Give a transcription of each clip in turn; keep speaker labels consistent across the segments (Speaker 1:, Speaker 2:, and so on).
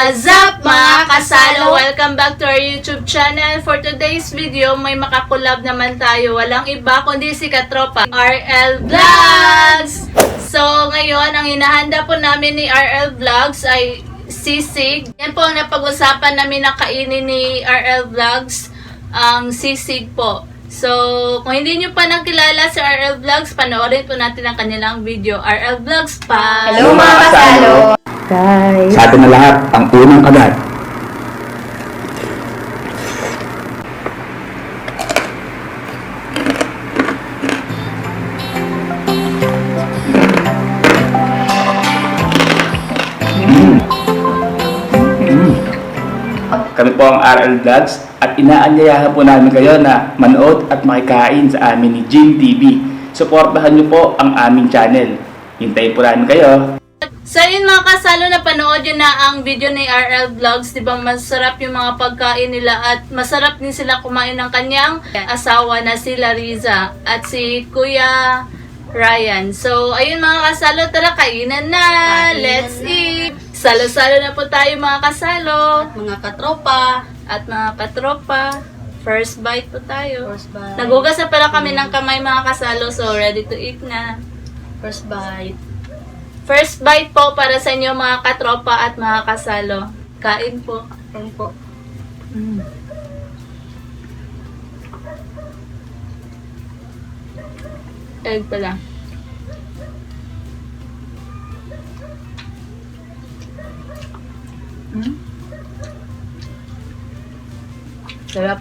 Speaker 1: What's up mga kasalo? Welcome back to our YouTube channel. For today's video, may makakulab naman tayo. Walang iba kundi si Katropa, RL Vlogs! So ngayon, ang hinahanda po namin ni RL Vlogs ay sisig. Yan po ang napag-usapan namin na kainin ni RL Vlogs, ang sisig po. So, kung hindi nyo pa nakilala si RL Vlogs, panoorin po natin ang kanilang video. RL Vlogs pa!
Speaker 2: Hello mga kasalo!
Speaker 3: Guys.
Speaker 2: Sa atin na lahat, ang unang kagat. Kami po ang RL Vlogs at inaanyayahan po namin kayo na manood at makikain sa amin ni Jim TV. Suportahan niyo po ang aming channel. Hintayin po namin kayo.
Speaker 1: So yun mga kasalo, na panood yun na ang video ni RL Vlogs. Diba masarap yung mga pagkain nila at masarap din sila kumain ng kanyang asawa na si Larissa at si Kuya Ryan. So ayun mga kasalo, tara kainan na! Let's eat! Salo-salo na po tayo mga kasalo.
Speaker 3: At mga katropa.
Speaker 1: At mga katropa. First bite po tayo.
Speaker 3: First bite.
Speaker 1: Nagugas na pala kami ng kamay mga kasalo, so ready to eat na.
Speaker 3: First bite.
Speaker 1: First bite po para sa inyo mga katropa at mga kasalo. Kain po.
Speaker 3: Yan po.
Speaker 1: Egg pala. Sarap.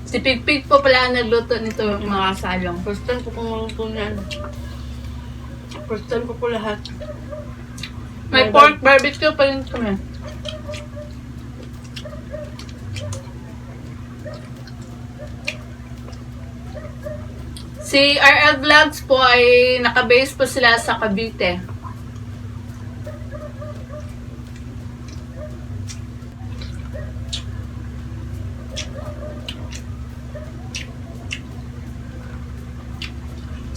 Speaker 1: Si Pigpig po pala ang nagluto nito mga kasalong.
Speaker 3: First time ko pong maluto niyan. First time ko po lahat.
Speaker 1: May pork barbecue pa rin kami. Si RL Vlogs po ay nakabase po sila sa Cavite.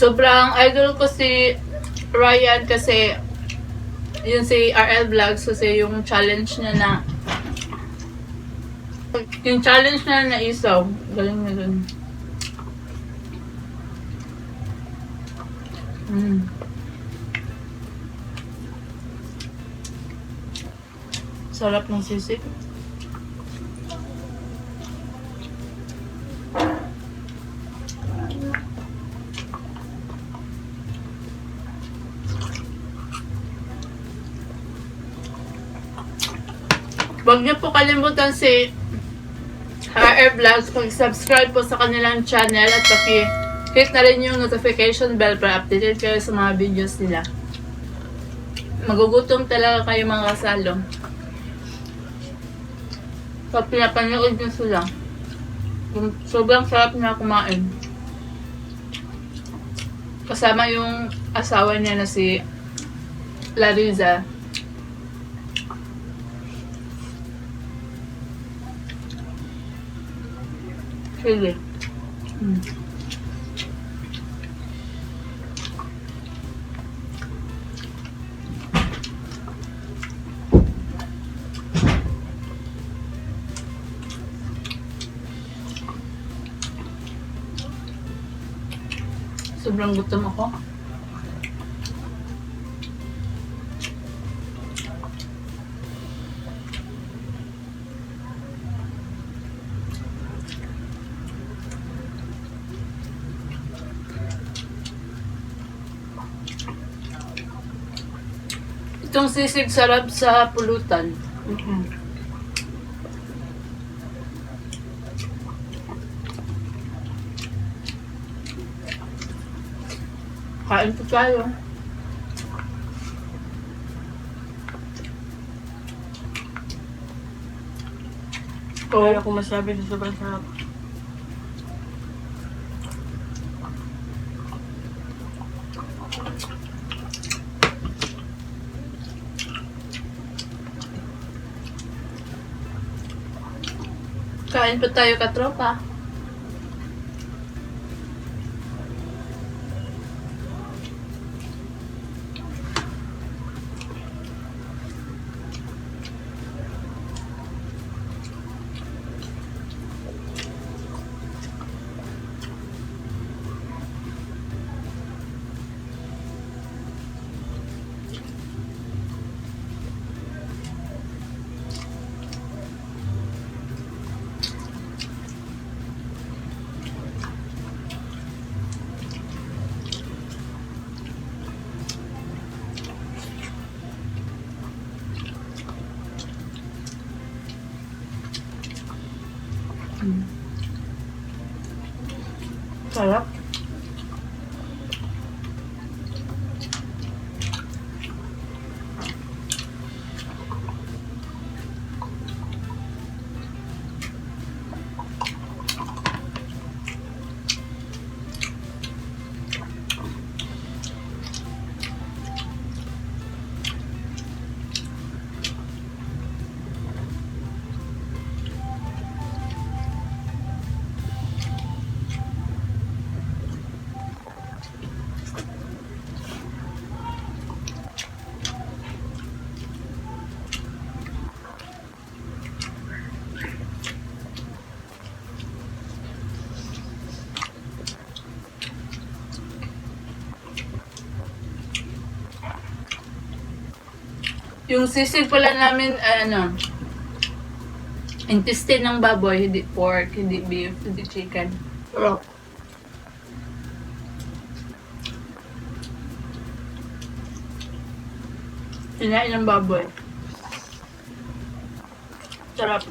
Speaker 1: Sobrang idol ko si Ryan kasi yun si RL Vlogs kasi yung challenge niya na isaw. Galing na dun. Sarap ng sisig. Huwag niyo po kalimutan si RL Vlogs, pag-subscribe po sa kanilang channel at hit na rin yung notification bell para updated kayo sa mga videos nila. Magugutom talaga kayo mga kasalo. Pag pinapanood niyo sila, sobrang sarap na kumain. Kasama yung asawa niya na si Larissa. Chili. Sobrang gutom ako. Itong sisig sarap sa pulutan. Kain po tayo.
Speaker 3: Kaya ako masabi na sobrang sarap.
Speaker 1: Kain pa tayo katropa.
Speaker 3: Sarap.
Speaker 1: Yung sisig pala namin, intestine ng baboy, hindi pork, hindi beef, hindi chicken.
Speaker 3: Sarap.
Speaker 1: Kinain ng baboy.
Speaker 3: Sarap.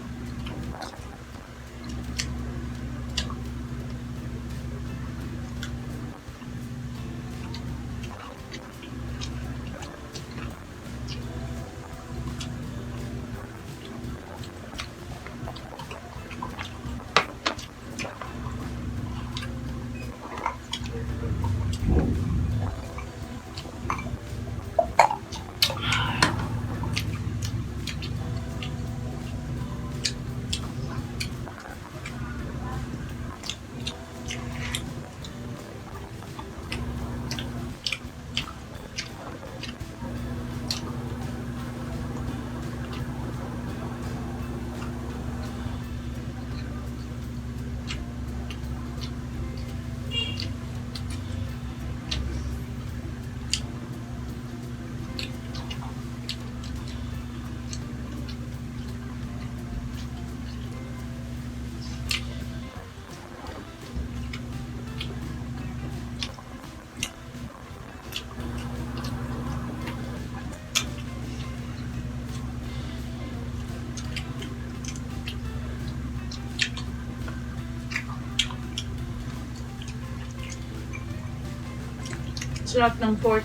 Speaker 1: Sarap ng pork.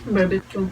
Speaker 1: Barbecue.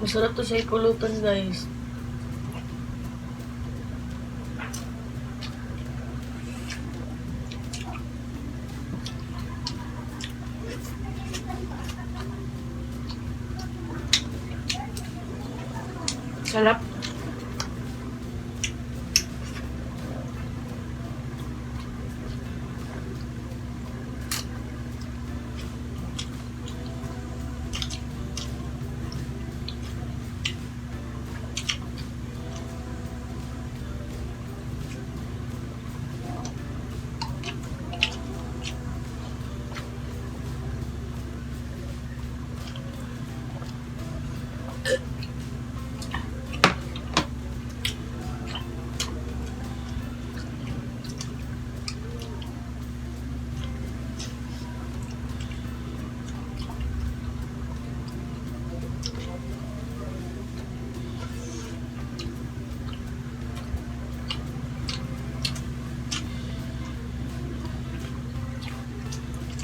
Speaker 3: Masarap to sa ikulutan, guys.
Speaker 1: Sarap.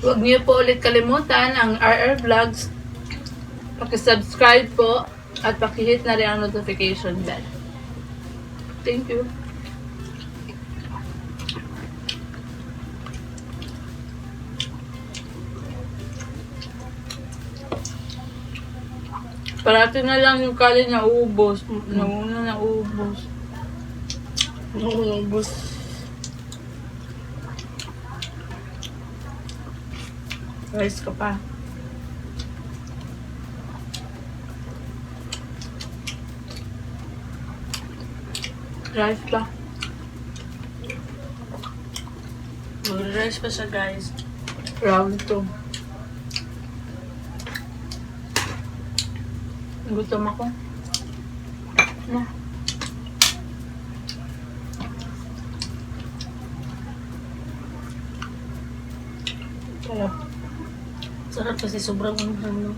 Speaker 1: Huwag niyo po ulit kalimutan ang RR Vlogs. Paki-subscribe po at paki-hit na rin ang notification bell. Thank you. Parati na lang yung kanin na uubos. Nauna na uubos.
Speaker 3: Ubus.
Speaker 1: Rice ka pa.
Speaker 3: Rice pa. Mag-rice pa siya, guys. Round 2. Gutom ako. Na. Sarap. Sarap kasi sobrang hanghang, no?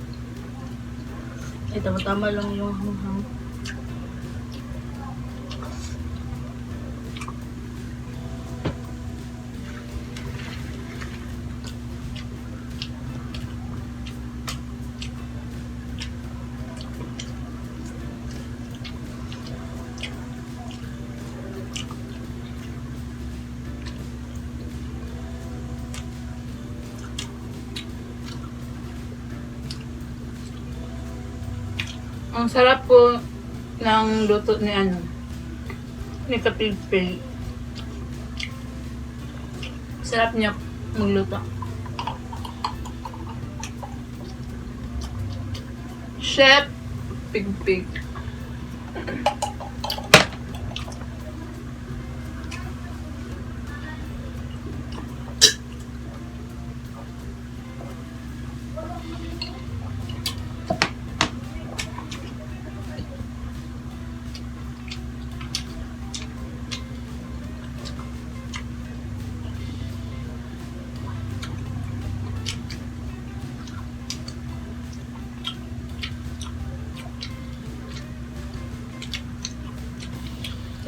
Speaker 3: Ay, tama-tama lang yung hanghang. Ang sarap po ng luto ni ni Kapilpil. Sarap niya magluto. Chef Pigpig.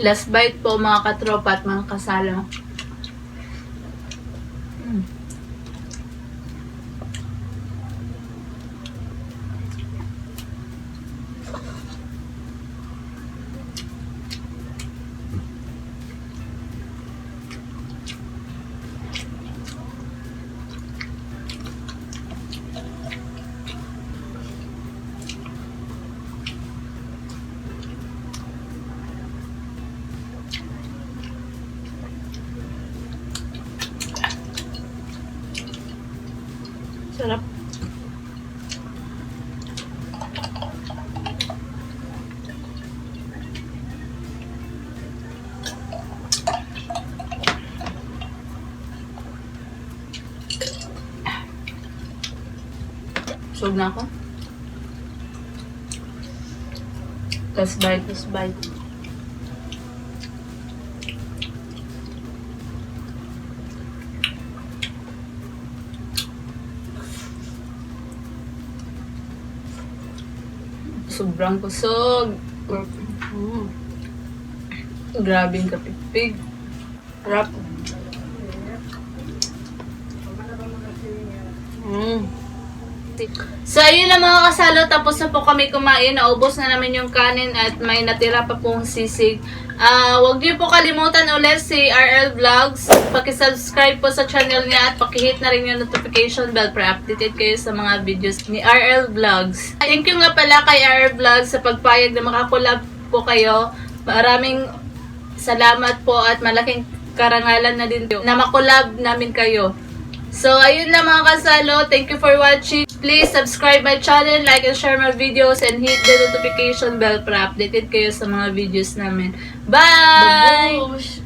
Speaker 3: Last bite po mga katropa at mga kasalo. Sarap. Busog na ako. Last bite, last bite. Sobrang kusog. Grabe yung kapipig. Rap.
Speaker 1: So, ayun lang mga kasalo. Tapos na po kami kumain. Naubos na namin yung kanin at may natira pa pong sisig. Huwag niyo po kalimutan ulit si RL Vlogs. Paki-subscribe po sa channel niya at paki-hit na rin yung notification bell para updated kayo sa mga videos ni RL Vlogs. Thank you nga pala kay RL Vlogs sa pagpayag na makakulab po kayo. Maraming salamat po at malaking karangalan na din na makulab namin kayo. So, ayun lang mga kasalo. Thank you for watching. Please subscribe my channel, like and share my videos, and hit the notification bell para updated kayo sa mga videos namin. Bye!
Speaker 3: Babush!